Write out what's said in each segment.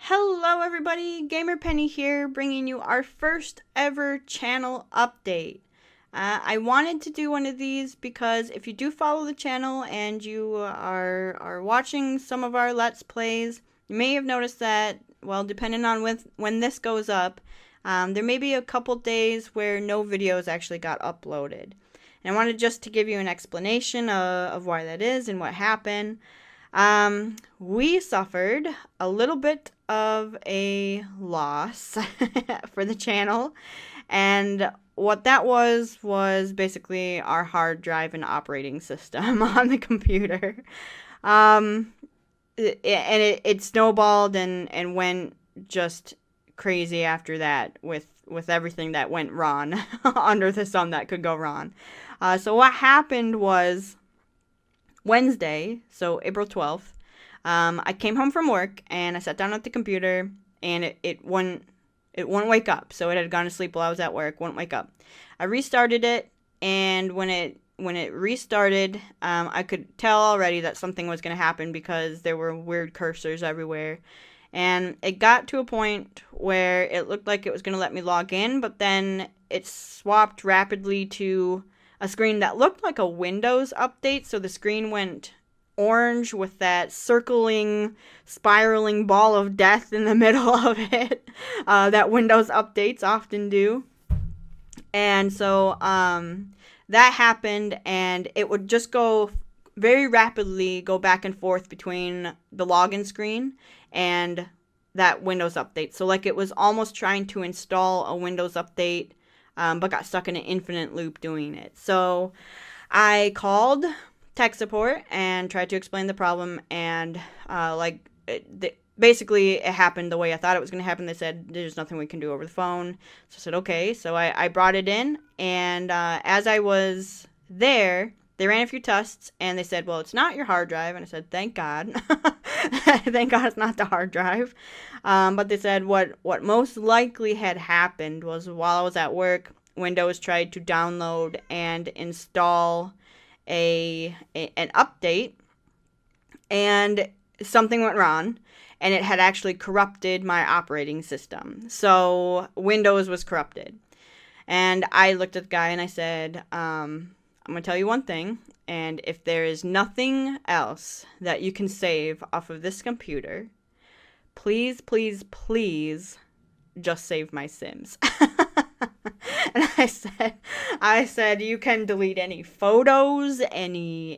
Hello everybody, Gamer Penny here, bringing you our first ever channel update. I wanted to do one of these because if you do follow the channel and you are watching some of our Let's Plays, you may have noticed that, well, depending on when this goes up, there may be a couple days where no videos actually got uploaded. And I wanted just to give you an explanation of why that is and what happened. We suffered a little bit of a loss for the channel, and what that was basically our hard drive and operating system on the computer. It snowballed and went just crazy after that with everything that went wrong under the sun that could go wrong. So what happened was Wednesday, so April 12th, I came home from work and I sat down at the computer and it wouldn't wake up. So it had gone to sleep while I was at work, wouldn't wake up. I restarted it, and when it restarted, I could tell already that something was going to happen because there were weird cursors everywhere. And it got to a point where it looked like it was going to let me log in, but then it swapped rapidly to a screen that looked like a Windows update. So the screen went orange with that circling, spiraling ball of death in the middle of it that Windows updates often do. And so that happened, and it would just go very rapidly, go back and forth between the login screen and that Windows update. So like it was almost trying to install a Windows update, but got stuck in an infinite loop doing it. So I called tech support and tried to explain the problem, and basically it happened the way I thought it was going to happen. They said there's nothing we can do over the phone. So I said okay. So I brought it in, and as I was there, they ran a few tests, and they said, well, it's not your hard drive. And I said, thank God. Thank God it's not the hard drive. But they said what most likely had happened was while I was at work, Windows tried to download and install an update, and something went wrong, and it had actually corrupted my operating system. So Windows was corrupted. And I looked at the guy and I said, I'm going to tell you one thing, and if there is nothing else that you can save off of this computer, please, please, please just save my Sims. And I said, you can delete any photos, any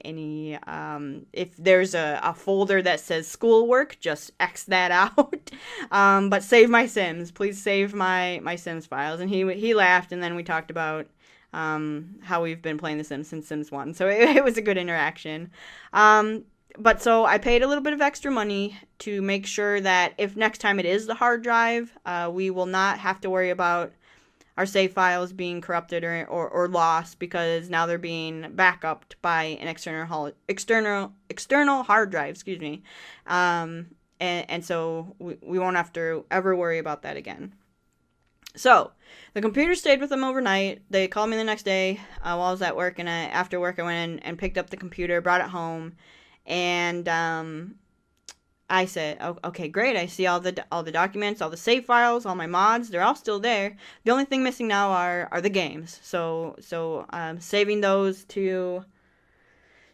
if there's a folder that says schoolwork, just X that out. But save my Sims. Please save my Sims files. And he laughed, and then we talked about how we've been playing The Sims since Sims 1. So it was a good interaction. But so I paid a little bit of extra money to make sure that if next time it is the hard drive, we will not have to worry about our save files being corrupted or lost, because now they're being backed by an external hard drive, excuse me. And so we won't have to ever worry about that again. So the computer stayed with them overnight. They called me the next day while I was at work, and after work I went in and picked up the computer, brought it home, and I said, oh, okay, great. I see all the documents, all the save files, all my mods. They're all still there. The only thing missing now are the games. So saving those to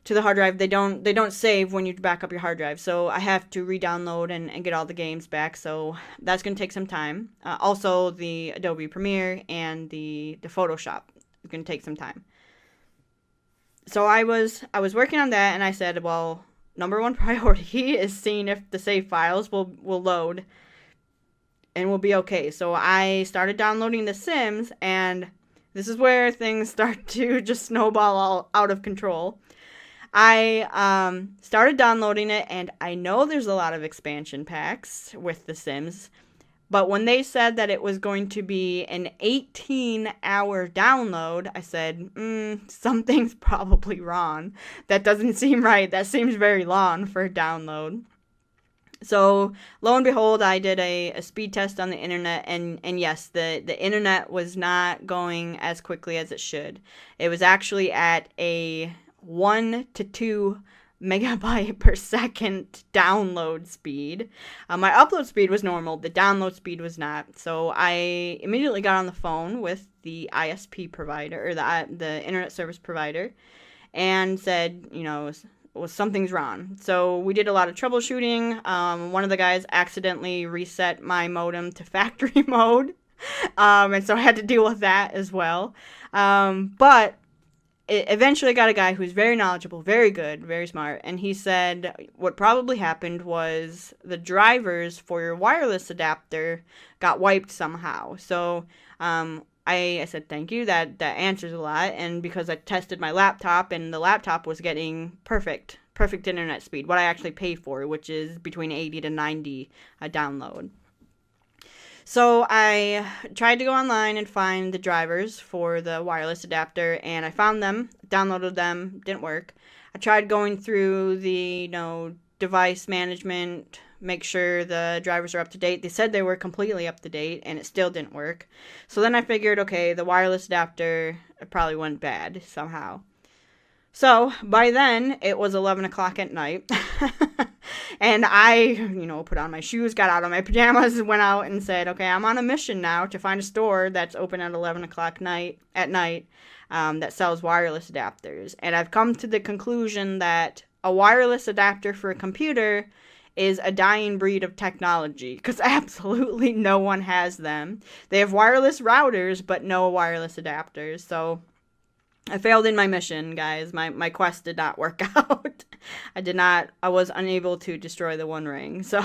the hard drive. They don't save when you back up your hard drive. So I have to re-download and get all the games back. So that's going to take some time. Also, the Adobe Premiere and the Photoshop is going to take some time. So I was working on that, and I said, well, number one priority is seeing if the save files will load and we'll be okay. So I started downloading The Sims, and this is where things start to just snowball all out of control. I started downloading it, and I know there's a lot of expansion packs with The Sims, but when they said that it was going to be an 18-hour download, I said, something's probably wrong. That doesn't seem right. That seems very long for a download. So, lo and behold, I did a speed test on the internet, and yes, the internet was not going as quickly as it should. It was actually at a 1 to 2 megabyte per second download speed. My upload speed was normal, the download speed was not. So I immediately got on the phone with the ISP provider, or the internet service provider, and said, well, something's wrong. So we did a lot of troubleshooting. One of the guys accidentally reset my modem to factory mode, and so I had to deal with that as well. But it eventually got a guy who's very knowledgeable, very good, very smart, and he said what probably happened was the drivers for your wireless adapter got wiped somehow. So I said, thank you, that answers a lot, and because I tested my laptop, and the laptop was getting perfect internet speed, what I actually pay for, which is between 80 to 90 a download. So I tried to go online and find the drivers for the wireless adapter, and I found them, downloaded them, didn't work. I tried going through the, device management, make sure the drivers are up to date. They said they were completely up to date, and it still didn't work. So then I figured, okay, the wireless adapter probably went bad somehow. So by then, it was 11 o'clock at night. And I, put on my shoes, got out of my pajamas, went out and said, okay, I'm on a mission now to find a store that's open at 11 o'clock at night that sells wireless adapters. And I've come to the conclusion that a wireless adapter for a computer is a dying breed of technology, because absolutely no one has them. They have wireless routers, but no wireless adapters. So I failed in my mission, guys. My quest did not work out. I was unable to destroy the One Ring. So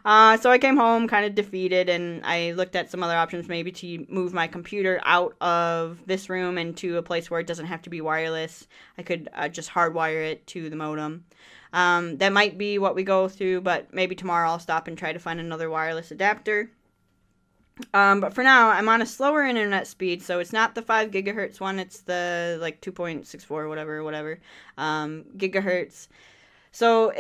I came home kind of defeated, and I looked at some other options, maybe to move my computer out of this room into a place where it doesn't have to be wireless. I could just hardwire it to the modem. That might be what we go through, but maybe tomorrow I'll stop and try to find another wireless adapter. But for now, I'm on a slower internet speed, so it's not the 5 gigahertz one, it's the, 2.64, whatever, gigahertz. So,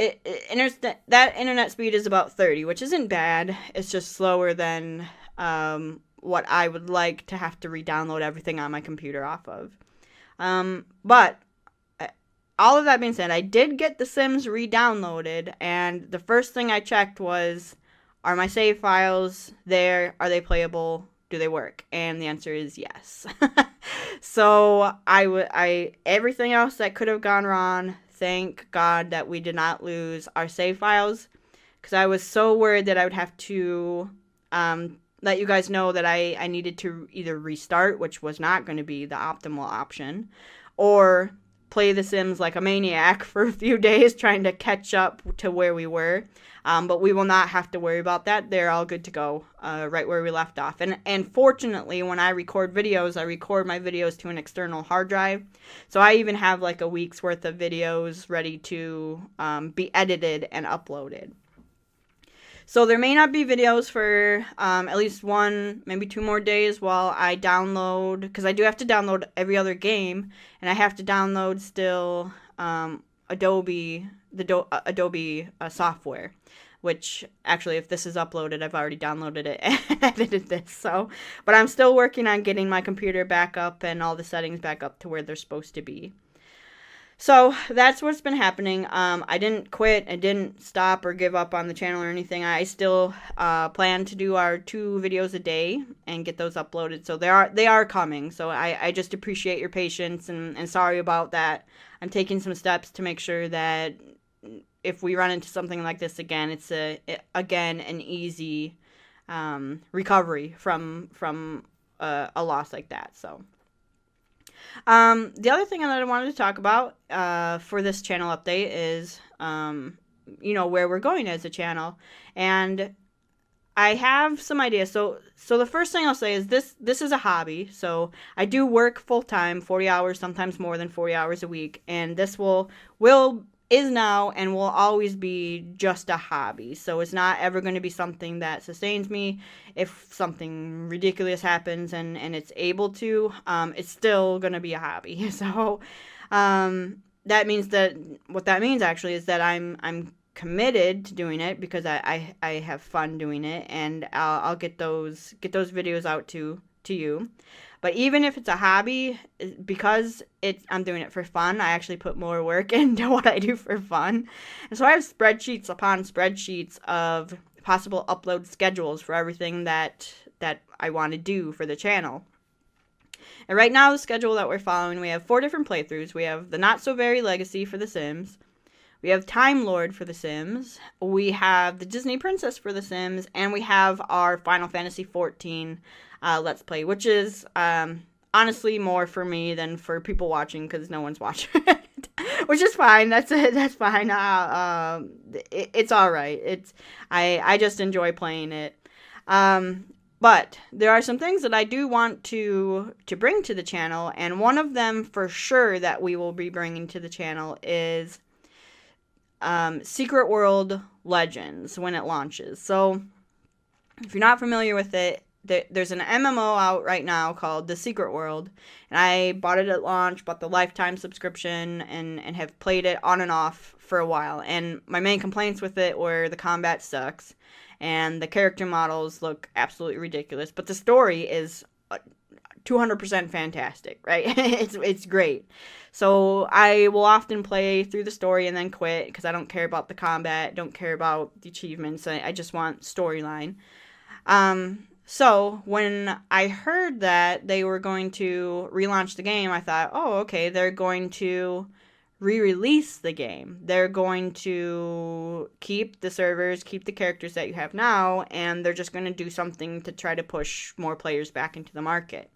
that internet speed is about 30, which isn't bad. It's just slower than, what I would like to have to re-download everything on my computer off of. But all of that being said, I did get The Sims re-downloaded, and the first thing I checked was, are my save files there? Are they playable? Do they work? And the answer is yes. So everything else that could have gone wrong, thank God that we did not lose our save files, because I was so worried that I would have to let you guys know that I needed to either restart, which was not going to be the optimal option, or play The Sims like a maniac for a few days trying to catch up to where we were. But we will not have to worry about that. They're all good to go right where we left off. And fortunately, when I record videos, I record my videos to an external hard drive. So I even have a week's worth of videos ready to be edited and uploaded. So there may not be videos for at least 1, maybe 2 more days while I download, because I do have to download every other game, and I have to download still Adobe software, which actually, if this is uploaded, I've already downloaded it and edited this. So, but I'm still working on getting my computer back up and all the settings back up to where they're supposed to be. So that's what's been happening. I didn't quit. I didn't stop or give up on the channel or anything. I still plan to do our 2 videos a day and get those uploaded. So they are coming. So I just appreciate your patience and sorry about that. I'm taking some steps to make sure that if we run into something like this again, it's an easy recovery from a loss like that. So. The other thing that I wanted to talk about for this channel update is, where we're going as a channel. And I have some ideas. So the first thing I'll say is this is a hobby. So I do work full-time, 40 hours, sometimes more than 40 hours a week. And this is now and will always be just a hobby. So it's not ever going to be something that sustains me. If something ridiculous happens and it's able to, it's still going to be a hobby. So that means what that means actually is that I'm committed to doing it because I have fun doing it, and I'll get those videos out to to you. But even if it's a hobby, because I'm doing it for fun, I actually put more work into what I do for fun. And so I have spreadsheets upon spreadsheets of possible upload schedules for everything that I want to do for the channel. And right now, the schedule that we're following, we have 4 different playthroughs. We have the Not So Very Legacy for The Sims. We have Time Lord for The Sims. We have the Disney Princess for The Sims. And we have our Final Fantasy XIV Let's Play, which is honestly more for me than for people watching because no one's watching it. Which is fine. That's it. That's fine. It's all right. I just enjoy playing it. But there are some things that I do want to bring to the channel, and one of them for sure that we will be bringing to the channel is Secret World Legends when it launches. So if you're not familiar with it, there's an MMO out right now called The Secret World, and I bought it at launch, bought the lifetime subscription, and have played it on and off for a while. And my main complaints with it were the combat sucks, and the character models look absolutely ridiculous, but the story is 200% fantastic, right? It's great. So I will often play through the story and then quit because I don't care about the combat, don't care about the achievements. I just want storyline. So when I heard that they were going to relaunch the game, I thought, oh, okay, they're going to re-release the game. They're going to keep the servers, keep the characters that you have now, and they're just going to do something to try to push more players back into the market.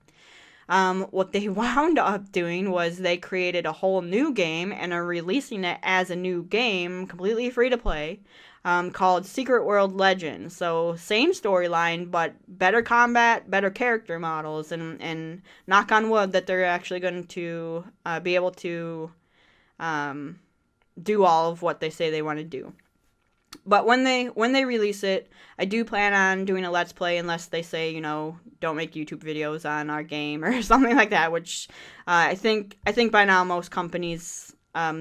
What they wound up doing was they created a whole new game and are releasing it as a new game, completely free to play, called Secret World Legends. So same storyline, but better combat, better character models, and knock on wood that they're actually going to be able to do all of what they say they want to do. But when they release it, I do plan on doing a Let's Play unless they say, you know, don't make YouTube videos on our game or something like that, which I think by now most companies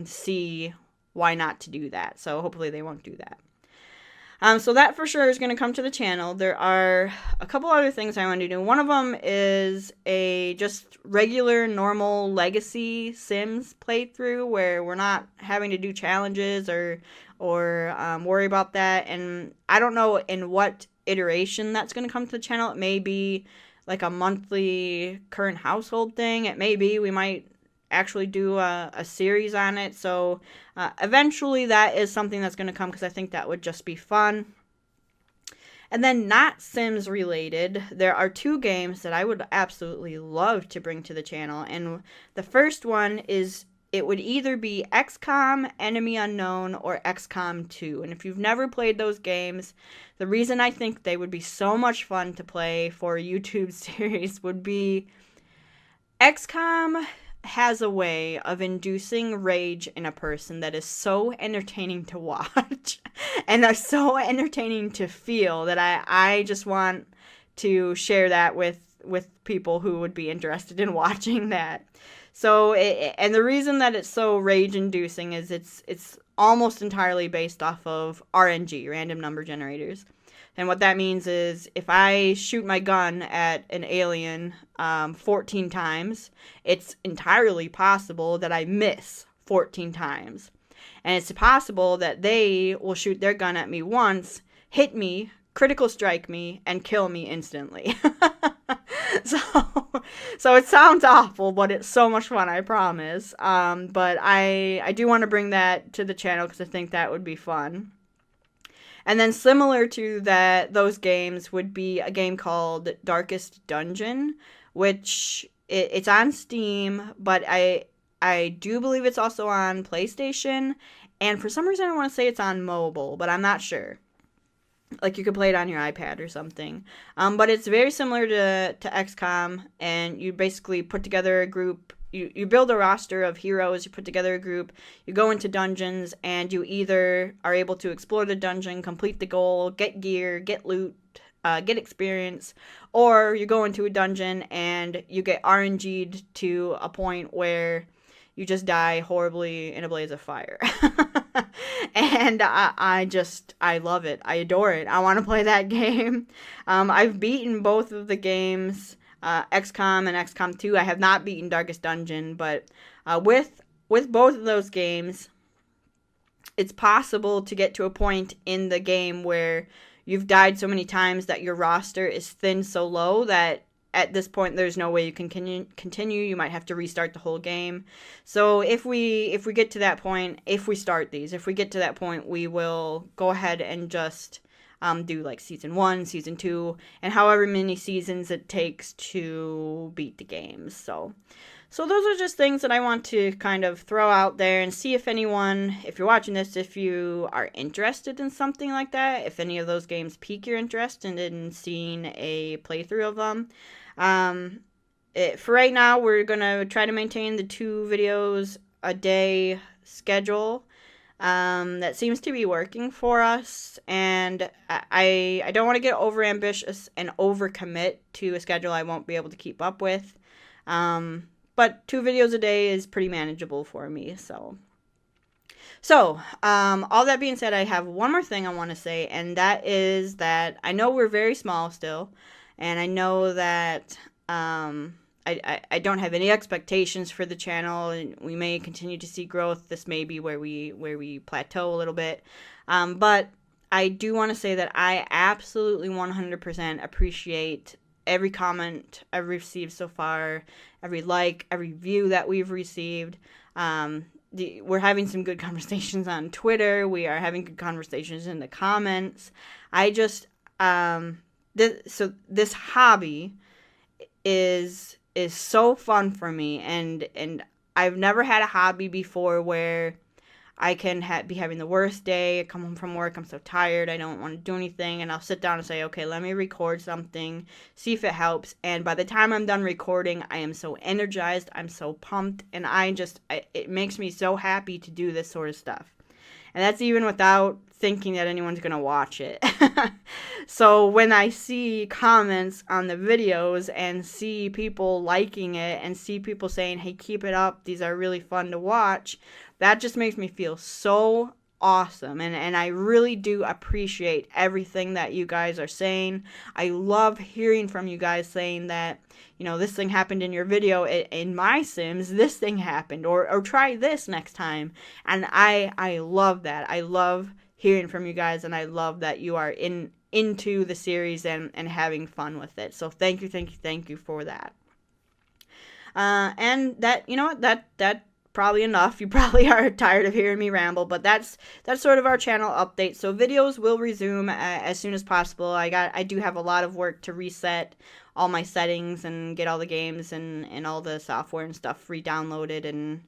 see why not to do that. So hopefully they won't do that. So that for sure is going to come to the channel. There are a couple other things I want to do. One of them is a just regular, normal Legacy Sims playthrough where we're not having to do challenges or worry about that. And I don't know in what iteration that's going to come to the channel. It may be like a monthly current household thing. It may be we might actually do a series on it. So eventually that is something that's going to come because I think that would just be fun. And then not Sims related, there are 2 games that I would absolutely love to bring to the channel. And the first one is, it would either be XCOM Enemy Unknown or XCOM 2. And if you've never played those games, the reason I think they would be so much fun to play for a YouTube series would be XCOM has a way of inducing rage in a person that is so entertaining to watch and are so entertaining to feel that I just want to share that with people who would be interested in watching that. So, and the reason that it's so rage-inducing is it's almost entirely based off of RNG, random number generators. And what that means is if I shoot my gun at an alien 14 times, it's entirely possible that I miss 14 times. And it's possible that they will shoot their gun at me once, hit me, critical strike me, and kill me instantly. So it sounds awful, but it's so much fun, I promise. But I do want to bring that to the channel because I think that would be fun. And then similar to those games would be a game called Darkest Dungeon, which it's on Steam, but I do believe it's also on PlayStation. And for some reason I want to say it's on mobile, but I'm not sure. Like you could play it on your iPad or something. But it's very similar to XCOM, and you basically put together a group. You build a roster of heroes, you put together a group, you go into dungeons, and you either are able to explore the dungeon, complete the goal, get gear, get loot, get experience, or you go into a dungeon and you get RNG'd to a point where you just die horribly in a blaze of fire. And I love it. I adore it. I want to play that game. I've beaten both of the games. XCOM and XCOM 2. I have not beaten Darkest Dungeon, but with both of those games, it's possible to get to a point in the game where you've died so many times that your roster is thinned so low that at this point there's no way you can continue. You might have to restart the whole game. So if we get to that point, if we get to that point, we will go ahead and just do like season 1, season 2, and however many seasons it takes to beat the games. So those are just things that I want to kind of throw out there and see if anyone, if you're watching this, if you are interested in something like that, if any of those games pique your interest and in seeing a playthrough of them. For right now, we're going to try to maintain the 2 videos a day schedule. That seems to be working for us, and I don't want to get over ambitious and overcommit to a schedule I won't be able to keep up with. But 2 videos a day is pretty manageable for me. So, all that being said, I have one more thing I want to say, and that is that I know we're very small still, and I know that I don't have any expectations for the channel, and we may continue to see growth. This may be where we plateau a little bit, but I do want to say that I absolutely 100% appreciate every comment I've received so far, every like, every view that we've received. We're having some good conversations on Twitter. We are having good conversations in the comments. I just this hobby is so fun for me, and I've never had a hobby before where I can be having the worst day. I come home from work, I'm so tired, I don't want to do anything, and I'll sit down and say, okay, let me record something, see if it helps, and by the time I'm done recording, I am so energized, I'm so pumped, and it makes me so happy to do this sort of stuff. And that's even without thinking that anyone's going to watch it. So when I see comments on the videos and see people liking it and see people saying, hey, keep it up, these are really fun to watch, that just makes me feel so awesome. And I really do appreciate everything that you guys are saying. I love hearing from you guys saying that, you know, this thing happened in your video. In my Sims, this thing happened. Or try this next time. And I love that. I love hearing from you guys, and I love that you are into the series and having fun with it. So thank you for that. And that, you know what, that probably enough. You probably are tired of hearing me ramble, but that's sort of our channel update. So videos will resume as soon as possible. I do have a lot of work to reset all my settings and get all the games and all the software and stuff re-downloaded and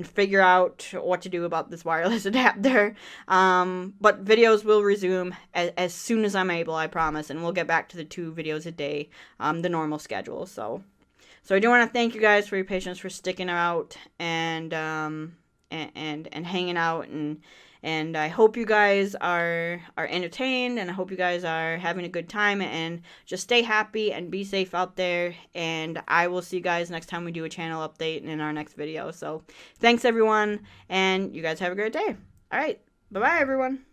figure out what to do about this wireless adapter. But videos will resume as soon as I'm able, I promise, and we'll get back to the 2 videos a day, the normal schedule. So I do want to thank you guys for your patience, for sticking out and hanging out, and I hope you guys are entertained, and I hope you guys are having a good time, and just stay happy and be safe out there, and I will see you guys next time we do a channel update and in our next video. So thanks everyone, and you guys have a great day. All right, bye-bye everyone.